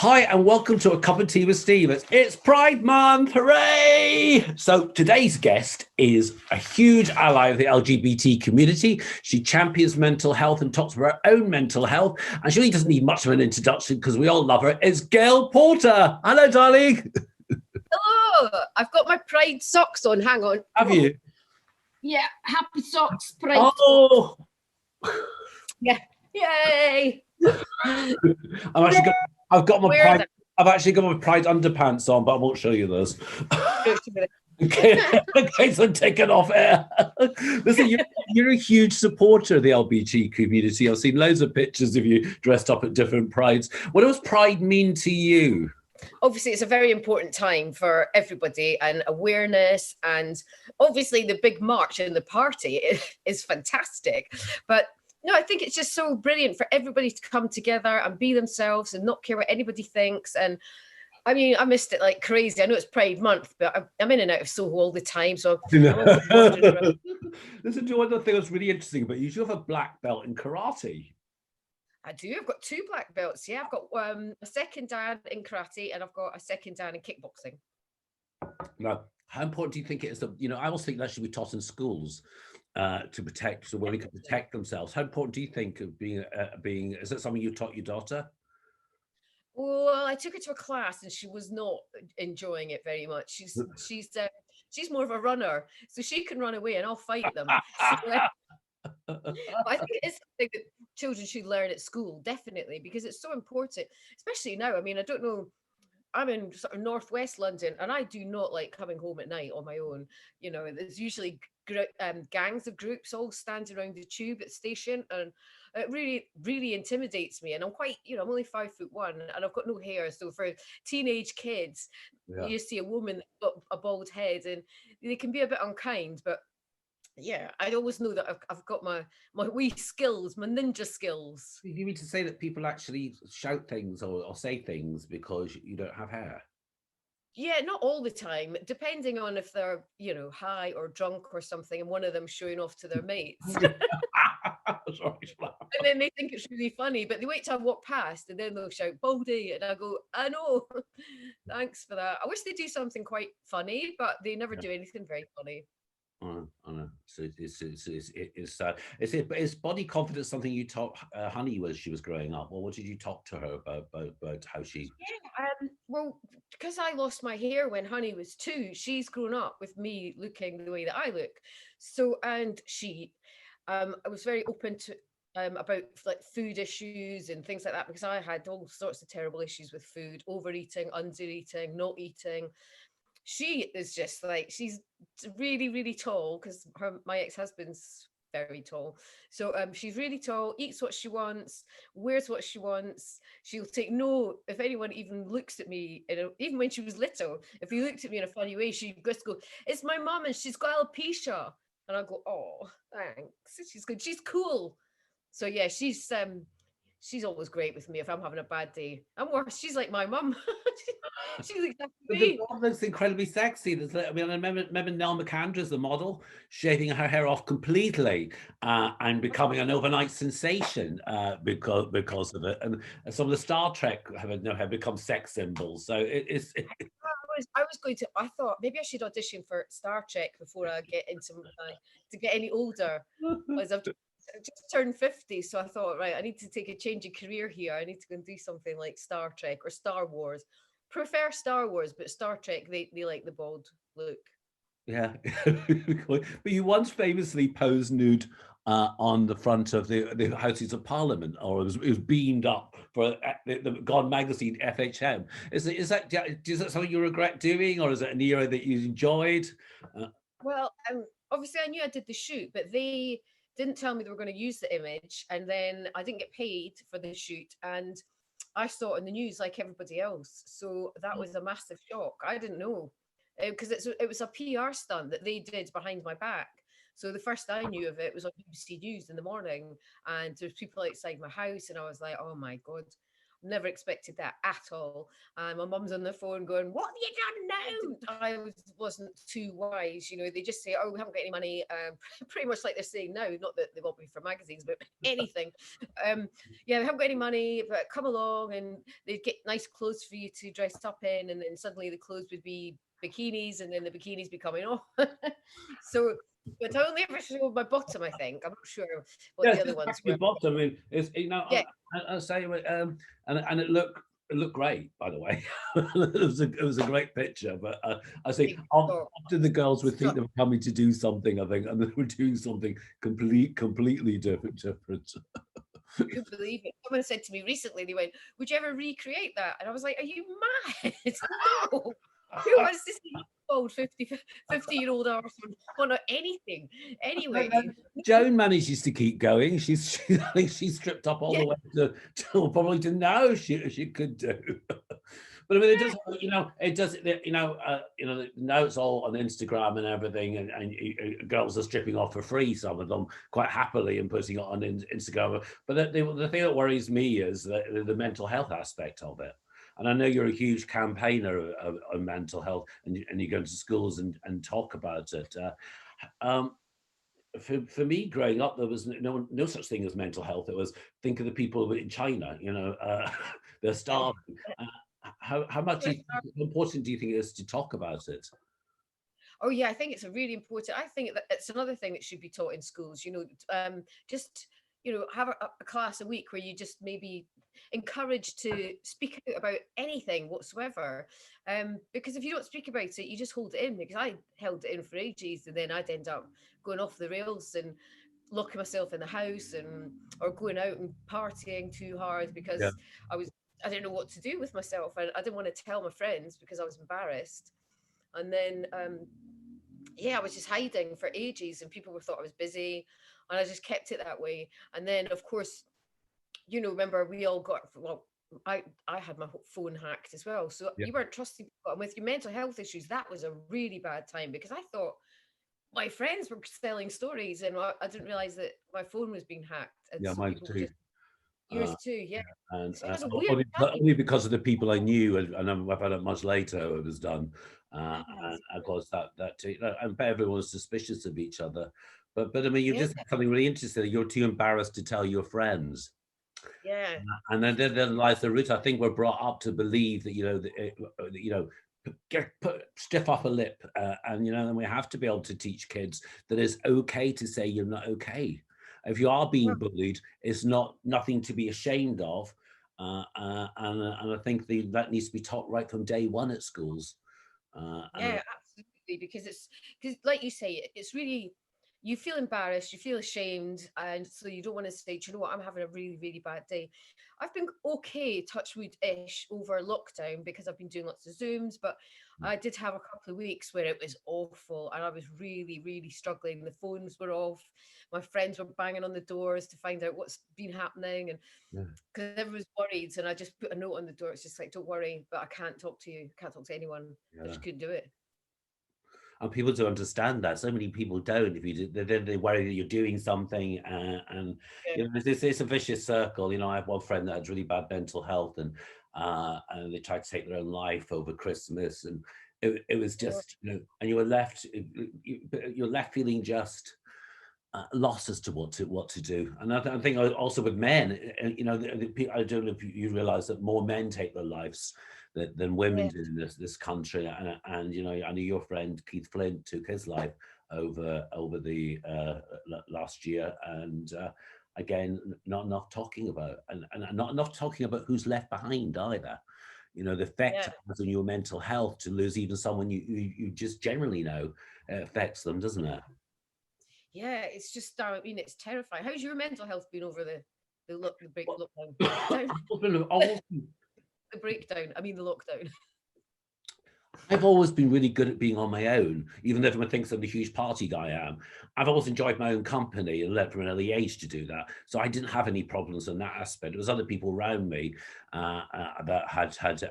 Hi, and welcome to A Cup of Tea with Steve. It's Pride Month, hooray! So today's guest is a huge ally of the LGBT community. She champions mental health and talks about her own mental health, and she really doesn't need much of an introduction because we all love her. It's Gail Porter. Hello, darling. Hello, I've got my Pride socks on. Hang on. Have you? Yeah, happy socks, Pride. Oh! Yeah, yay! I've actually got my Pride underpants on, but I won't show you those. In case I'm taken off air. Listen, you're a huge supporter of the LGBT community. I've seen loads of pictures of you dressed up at different prides. What does Pride mean to you? Obviously, it's a very important time for everybody, and awareness, and obviously the big march and the party is fantastic. But no, I think it's just so brilliant for everybody to come together and be themselves and not care what anybody thinks. And I mean, I missed it like crazy. I know it's Pride Month, but I'm in and out of Soho all the time. So Listen to one thing that's really interesting, but you do have a black belt in karate. I do. I've got 2 black belts. Yeah, I've got a second dan in karate and I've got a second dan in kickboxing. Now, how important do you think it is that, I always think that should be taught in schools to protect, so women can protect themselves. How important do you think of being, is that something you taught your daughter? Well, I took her to a class and she was not enjoying it very much. She's more of a runner, so she can run away and I'll fight them. I think it's something that children should learn at school, definitely, because it's so important, especially now. I mean, I don't know, I'm in sort of northwest London and I do not like coming home at night on my own. There's usually gangs of groups all standing around the tube at the station, and it really, really intimidates me. And I'm quite, I'm only 5'1" and I've got no hair. So for teenage kids, you see a woman that's got a bald head and they can be a bit unkind, but yeah, I always know that I've got my wee skills, my ninja skills. You mean to say that people actually shout things or say things because you don't have hair? Yeah, not all the time, depending on if they're, high or drunk or something, and one of them showing off to their mates. And then they think it's really funny, but they wait till I walk past and then they'll shout baldy, and I go, I know, thanks for that. I wish they'd do something quite funny, but they never do anything very funny. I know. So is body confidence something you taught Honey as she was growing up, or what did you talk to her about how she? Yeah, well, because I lost my hair when Honey was 2, she's grown up with me looking the way that I look. So, and I was very open to about like food issues and things like that, because I had all sorts of terrible issues with food, overeating, undereating, not eating. She is just like, she's really, really tall, because my ex-husband's very tall. So she's really tall, eats what she wants, wears what she wants. She'll take no, if anyone even looks at me, even when she was little, if he looked at me in a funny way, she'd just go, it's my mum and she's got alopecia. And I go, oh, thanks. She's good. She's cool. So yeah, she's always great with me if I'm having a bad day. I'm worse. She's like my mum. She's exactly me. That's incredibly sexy. I remember Nell McAndrews, the model, shaving her hair off completely and becoming an overnight sensation because of it. And some of the Star Trek have become sex symbols. So it's. I thought maybe I should audition for Star Trek before I get into to get any older, as I've just turned 50. So I thought, right, I need to take a change of career here. I need to go and do something like Star Trek or Star Wars. Prefer Star Wars, but Star Trek, they like the bald look. Yeah. But you once famously posed nude on the front of the Houses of Parliament, or it was beamed up for the God magazine FHM. Is that something you regret doing, or is it an era that you enjoyed? Well, obviously I knew I did the shoot, but they didn't tell me they were going to use the image, and then I didn't get paid for the shoot, and I saw it in the news like everybody else. So that was a massive shock. I didn't know, because it was a PR stunt that they did behind my back. So the first I knew of it was on BBC News in the morning, and there's people outside my house, and I was like, oh my God. never expected that at all. And my mum's on the phone going, "What have you done now?" I wasn't too wise. You know, they just say, "Oh, we haven't got any money." Pretty much like they're saying now, not that they want me for magazines, but anything. Yeah, we haven't got any money, but come along, and they'd get nice clothes for you to dress up in, and then suddenly the clothes would be bikinis, and then the bikinis be coming off. So, but I only ever showed my bottom, I think. I'm not sure what Yeah, the other just ones your were. bottom. I mean, it's, you know, Yeah. I say, and it looked great, by the way. It was a great picture. But I think often the girls would think they were coming to do something, I think, and they were doing something completely different. I couldn't believe it. Someone said to me recently, they went, "Would you ever recreate that?" And I was like, "Are you mad?" No. Who wants to see old 50-year-old arse on anything? Anyway. Joan manages to keep going. I think she's stripped up all the way to probably to now she could do. But I mean, it does, you know, now it's all on Instagram and everything, and girls are stripping off for free, some of them quite happily, and putting it on Instagram. But the thing that worries me is the mental health aspect of it. And I know you're a huge campaigner of mental health, and you go into schools and talk about it. For me, growing up, there was no such thing as mental health. It was, think of the people in China, they're starving. How important do you think it is to talk about it? Oh yeah, I think it's a really important. I think that it's another thing that should be taught in schools. Just have a class a week where you just maybe encouraged to speak out about anything whatsoever. Because if you don't speak about it, you just hold it in. Because I held it in for ages, and then I'd end up going off the rails and locking myself in the house, or going out and partying too hard because I didn't know what to do with myself, and I didn't want to tell my friends because I was embarrassed. And then I was just hiding for ages, and people thought I was busy, and I just kept it that way. And then, of course, remember we all got, well, I had my phone hacked as well, so you weren't trusting people. And with your mental health issues, that was a really bad time, because I thought my friends were selling stories, and I didn't realize that my phone was being hacked. And so mine people too. Yours too, yeah. And So it was a weird only because of the people I knew, and I found out much later it was done. And of course that too, and everyone was suspicious of each other. But I mean, you just said something really interesting. You're too embarrassed to tell your friends. Yeah. And then lies the root. I think we're brought up to believe that stiff upper lip, and then we have to be able to teach kids that it's okay to say you're not okay. If you are being bullied, it's nothing to be ashamed of, and I think that needs to be taught right from day one at schools. Absolutely, because like you say, it's really, you feel embarrassed, you feel ashamed, and so you don't want to say, "Do you know what, I'm having a really, really bad day." I've been okay, touch wood-ish, over lockdown, because I've been doing lots of Zooms, but I did have a couple of weeks where it was awful, and I was really, really struggling. The phones were off, my friends were banging on the doors to find out what's been happening, and because everyone's worried, and I just put a note on the door. It's just like, "Don't worry, but I can't talk to you, can't talk to anyone." I just couldn't do it. And people don't understand that. So many people don't. If you do, then they worry that you're doing something, and it's a vicious circle. I have one friend that had really bad mental health, and they tried to take their own life over Christmas, and it was just, and you're left feeling just lost as to what to do. And I think also with men, I don't know if you realize that more men take their lives than women do in this country. And I know your friend Keith Flint took his life over the last year, and again, not enough talking about, and not enough talking about who's left behind either. The effect it has on your mental health to lose even someone you just generally know. It affects them, doesn't it? Yeah, it's just, it's terrifying. How's your mental health been over the lockdown? The breakdown. I mean, the lockdown. I've always been really good at being on my own, even though everyone thinks I'm the huge party guy I am. I've always enjoyed my own company and learned from an early age to do that. So I didn't have any problems in that aspect. It was other people around me that had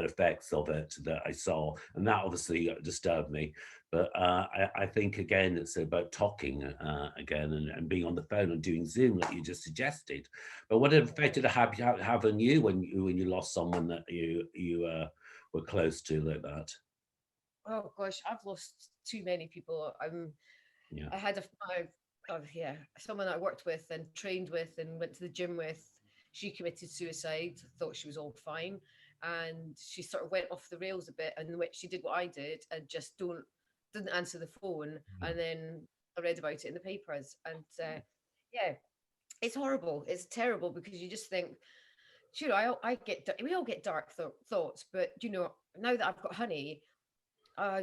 effects of it that I saw, and that obviously disturbed me. But I think, again, it's about talking again and being on the phone and doing Zoom like you just suggested. But what effect did it have on you when you lost someone that you were close to like that? Oh gosh, I've lost too many people. Yeah. I had yeah, someone I worked with and trained with and went to the gym with. She committed suicide, thought she was all fine, and she sort of went off the rails a bit. And she did what I did and just didn't answer the phone. Yeah. And then I read about it in the papers, and yeah, it's horrible. It's terrible because you just think, you know, we all get dark thoughts, but you know, now that I've got Honey, uh,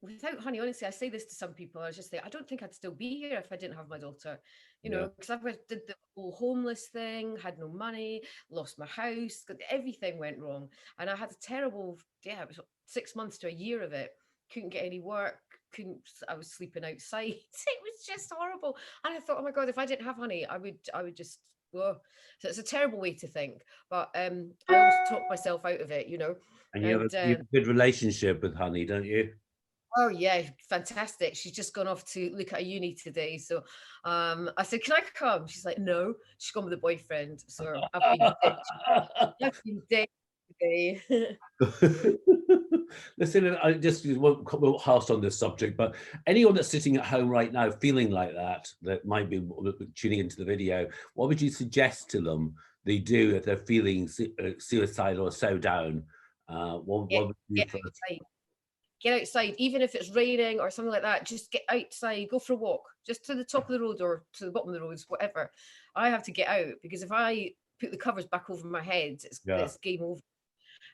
without Honey, honestly, I say this to some people. I was just say, I don't think I'd still be here if I didn't have my daughter. You Yeah. know, because did the whole homeless thing, had no money, lost my house, everything went wrong, and I had a terrible, yeah, it was 6 months to a year of it. Couldn't get any work. Couldn't. I was sleeping outside. It was just horrible. And I thought, oh my god, if I didn't have Honey, I would just. Whoa. So it's a terrible way to think, but I always talk myself out of it, you know. And you And have a good relationship with Honey, don't you? oh yeah, fantastic. She's just gone off to look at a uni today. So I said, can I come? She's like, no, she's gone with a boyfriend. So I've been ditched. I've been ditched today. Listen, I just won't harp on this subject, but anyone that's sitting at home right now feeling like that might be tuning into the video, what would you suggest to them they do if they're feeling suicidal or so down? What would you Get outside. Get outside, even if it's raining or something like that. Just get outside, go for a walk, just to the top of the road or to the bottom of the roads, whatever. I have to get out because if I put the covers back over my head, Yeah. it's game over.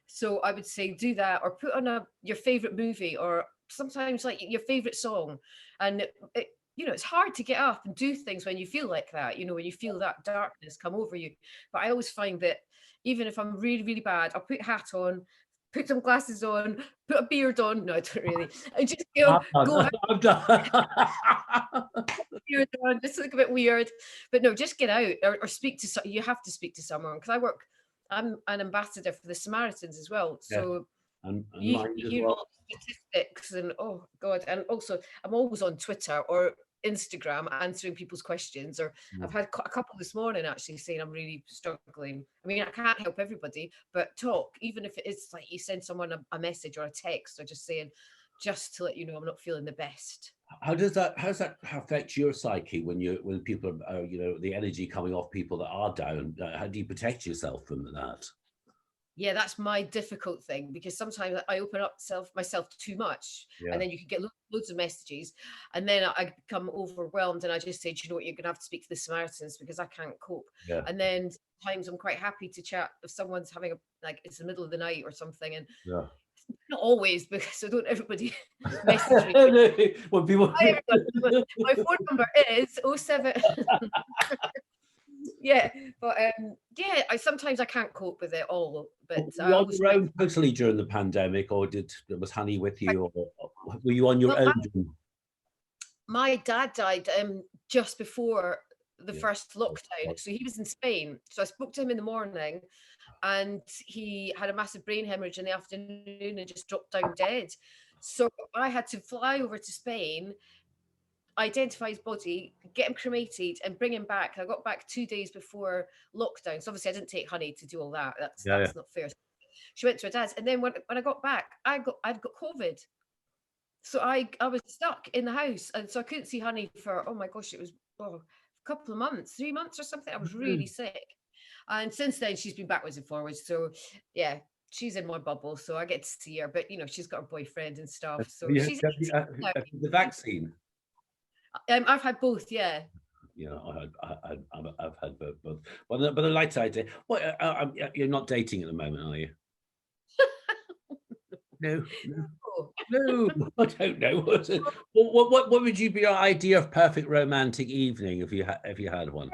So I would say do that, or put on your favorite movie, or sometimes like your favorite song. And you know, it's hard to get up and do things when you feel like that, you know, when you feel that darkness come over you. But I always find that even if I'm really, really bad, I'll put a hat on, put some glasses on, put a beard on. No, I don't really. I just go out, I'm done. beard on, just look a bit weird. But no, just get out or speak to. You have to speak to someone because I'm an ambassador for the Samaritans as well. Yeah. So And you mine as hear well. all the statistics and oh god, and also I'm always on Twitter or Instagram answering people's questions, or I've had a couple this morning actually saying I'm really struggling. I mean, I can't help everybody, but talk, even if it is like you send someone a message or a text or just saying, just to let you know I'm not feeling the best. How does that affect your psyche when people are you know, the energy coming off people that are down? How do you protect yourself from that? Yeah, that's my difficult thing because sometimes I open up myself too much, Yeah. and then you can get loads of messages, and then I become overwhelmed, and I just say, do you know what, you're gonna have to speak to the Samaritans because I can't cope. Yeah. And then sometimes I'm quite happy to chat if someone's having like it's the middle of the night or something, and Yeah. not always because I don't everybody message me. When people Hi, everyone. My phone number is 07. Yeah, but yeah, sometimes I can't cope with it all. But were you on your own totally during the pandemic, or was Honey with you, or were you on your well, own? my dad died just before the Yeah. first lockdown, so he was in Spain. So I spoke to him in the morning, and he had a massive brain hemorrhage in the afternoon and just dropped down dead. So I had to fly over to Spain, identify his body, get him cremated, and bring him back. I got back 2 days before lockdown. So obviously I didn't take Honey to do all that. That's not fair. She went to her dad's, and then when I got back, I'd got COVID. So I was stuck in the house, and so I couldn't see Honey for, oh my gosh, it was a couple of months, 3 months or something. I was really sick, and since then she's been backwards and forwards. So yeah, she's in my bubble, so I get to see her. But you know, she's got her boyfriend and stuff. So she's the vaccine. I've had both, yeah. You know, I've had both. But the light side, what you're not dating at the moment, are you? No, I don't know. What would you be your idea of perfect romantic evening if you had one?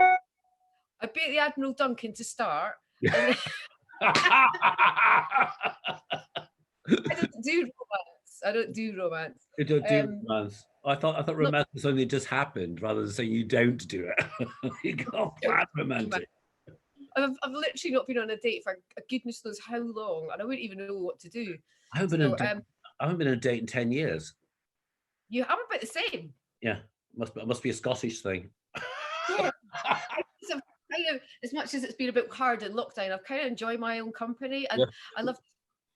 I beat the Admiral Duncan to start. Yeah. I don't do romance. I don't do romance. You don't do romance. I thought romance was something that just happened, rather than saying you don't do it. You got bad romantic. I've literally not been on a date for goodness knows how long, and I wouldn't even know what to do. I haven't been on a date in 10 years. I'm about the same. Yeah, must be a Scottish thing. Yeah. As much as it's been a bit hard in lockdown, I've kind of enjoyed my own company, and I love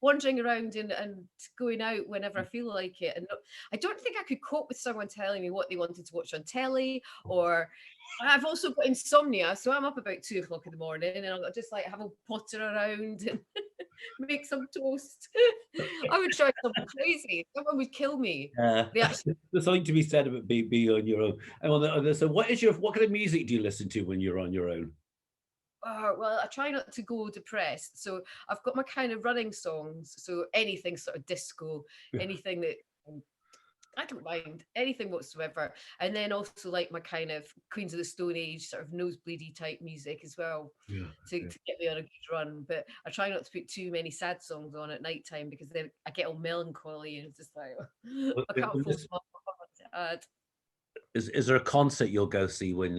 wandering around and going out whenever I feel like it. And I don't think I could cope with someone telling me what they wanted to watch on telly, or I've also got insomnia, so I'm up about 2 o'clock in the morning, and I'll just like have a potter around and make some toast. I would try something crazy. Someone would kill me. There's something to be said about being on your own. And so, what kind of music do you listen to when you're on your own? Well, I try not to go depressed. So I've got my kind of running songs. So anything sort of disco, anything that I don't mind, anything whatsoever. And then also like my kind of Queens of the Stone Age, sort of nosebleedy type music as well, to get me on a good run. But I try not to put too many sad songs on at night time, because then I get all melancholy and it's just like, I can't focus on sad. Is there a concert you'll go see when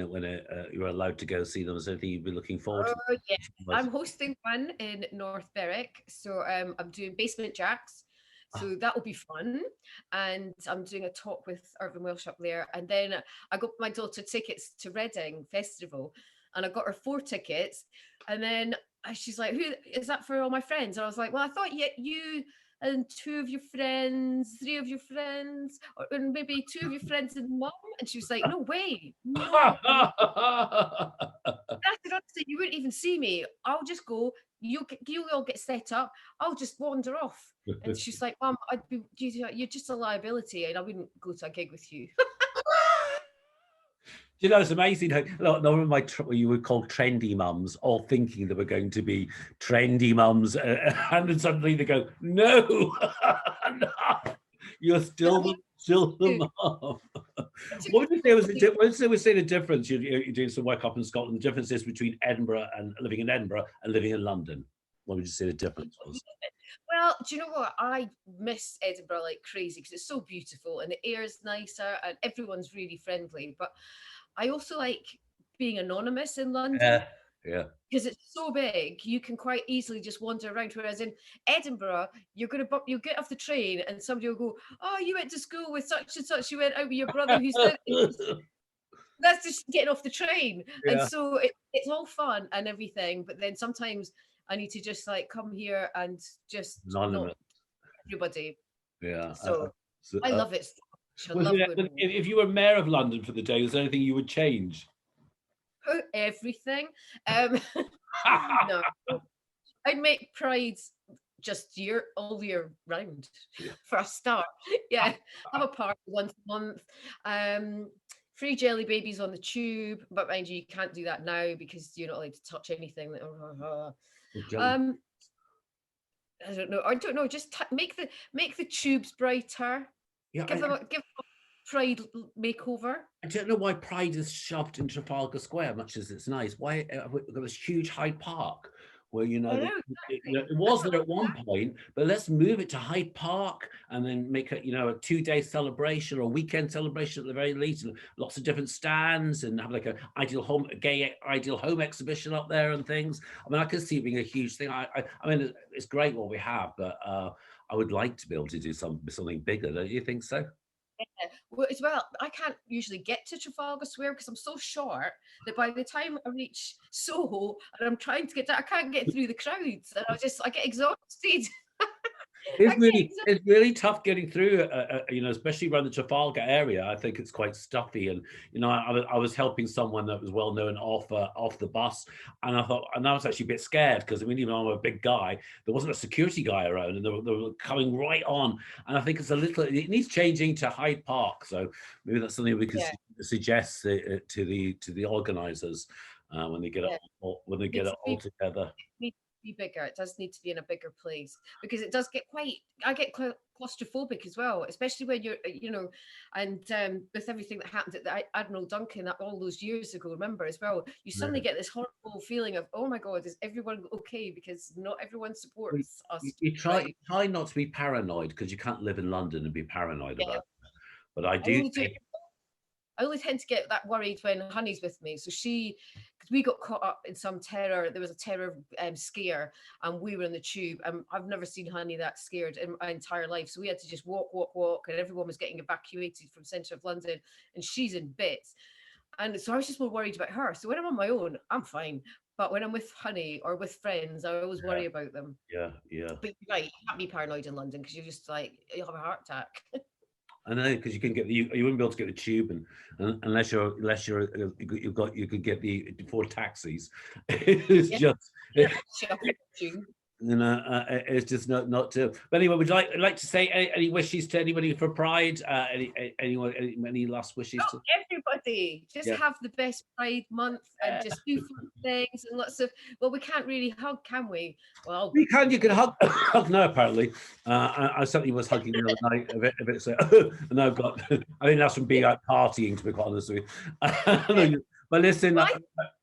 you're allowed to go see them? Is there anything you'd be looking forward to? Yeah. I'm hosting one in North Berwick, so I'm doing Basement Jacks, so that will be fun. And I'm doing a talk with Irvin Welsh up there, and then I got my daughter tickets to Reading Festival, and I got her 4 tickets, and then she's like, "Who is that for? All my friends?" And I was like, "Well, I thought you and 2 of your friends, 3 of your friends, and maybe 2 of your friends and mum." And she was like, "No way, no." I said, "Honestly, you wouldn't even see me. I'll just go. You all get set up. I'll just wander off." And she's like, "Mum, you're just a liability, and I wouldn't go to a gig with you." You know, it's amazing how what you would call trendy mums, all thinking they were going to be trendy mums, and then suddenly they go, "No, no, you're still the mum." What would you say was the difference? You're doing some work up in Scotland. The difference is between Edinburgh and living in Edinburgh and living in London. What would you say the difference was? Well, do you know what? I miss Edinburgh like crazy, because it's so beautiful and the air is nicer and everyone's really friendly. But I also like being anonymous in London. Yeah. Because it's so big, you can quite easily just wander around. Whereas in Edinburgh, you'll get off the train and somebody will go, "Oh, you went to school with such and such. You went out with your brother who's that's just getting off the train." And so it's all fun and everything. But then sometimes I need to just like come here and just not everybody. Yeah. So I love it so much. I love going. If you were mayor of London for the day, is there anything you would change? Everything. No, I'd make Pride just all year round for a start. Yeah, have a party once a month. Free jelly babies on the tube, but mind you can't do that now because you're not allowed to touch anything. I don't know. Just make the tubes brighter. Yeah, give them a Pride makeover. I don't know why Pride is shoved in Trafalgar Square, much as it's nice. Why there was huge Hyde Park, where it was there at one point, but let's move it to Hyde Park and then make it a 2-day celebration or a weekend celebration at the very least, and lots of different stands, and have like a gay ideal home exhibition up there and things. I mean, I could see it being a huge thing. I mean, it's great what we have, but I would like to be able to do something bigger. Don't you think so? Yeah. Well, as well, I can't usually get to Trafalgar Square because I'm so short that by the time I reach Soho and I'm trying to get down, I can't get through the crowds, and I get exhausted. It's really tough getting through, especially around the Trafalgar area. I think it's quite stuffy, and I was helping someone that was well known off the bus, and I was actually a bit scared because even though I'm a big guy, there wasn't a security guy around, and they were coming right on. And I think it needs changing to Hyde Park. So maybe that's something we could suggest to the organisers when they get it all together. Be bigger. It does need to be in a bigger place, because it does get I get claustrophobic as well, especially when you're and with everything that happened at the Admiral Duncan all those years ago, remember as well, you suddenly get this horrible feeling of, oh my god, is everyone okay, because not everyone supports us. You try not to be paranoid, because you can't live in London and be paranoid about it. But I do think I only tend to get that worried when Honey's with me. So because we got caught up in some terror, there was a terror scare, and we were in the tube, and I've never seen Honey that scared in my entire life. So we had to just walk, and everyone was getting evacuated from centre of London, and she's in bits. And so I was just more worried about her. So when I'm on my own, I'm fine. But when I'm with Honey or with friends, I always worry about them. Yeah. But you're right, you can't be paranoid in London because you're just like, you'll have a heart attack. I know, because you can get you wouldn't be able to get the tube, and unless you're you could get the 4 taxis. It's just. It's just not to. But anyway, would you like to say any wishes to anybody for Pride? Any last wishes to everybody? Just have the best Pride month and just do fun things and lots of. Well, we can't really hug, can we? Well, we can. You can hug. No, apparently, I certainly was hugging the other night a bit. So, and I've got. I think that's from being out partying, to be quite honest with you. But listen, well,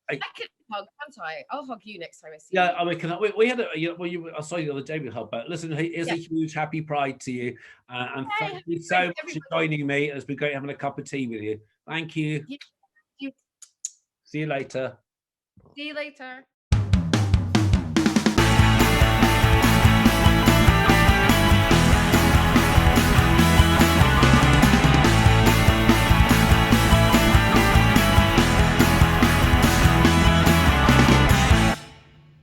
I can hug, can't I? I'll hug you next time I see you. Yeah, I mean, we had I saw you the other day with hug, but listen, here's a huge happy Pride to you, and thank you so much for joining me. It's been great having a cup of tea with you. Thank you. Yeah. See you later. See you later.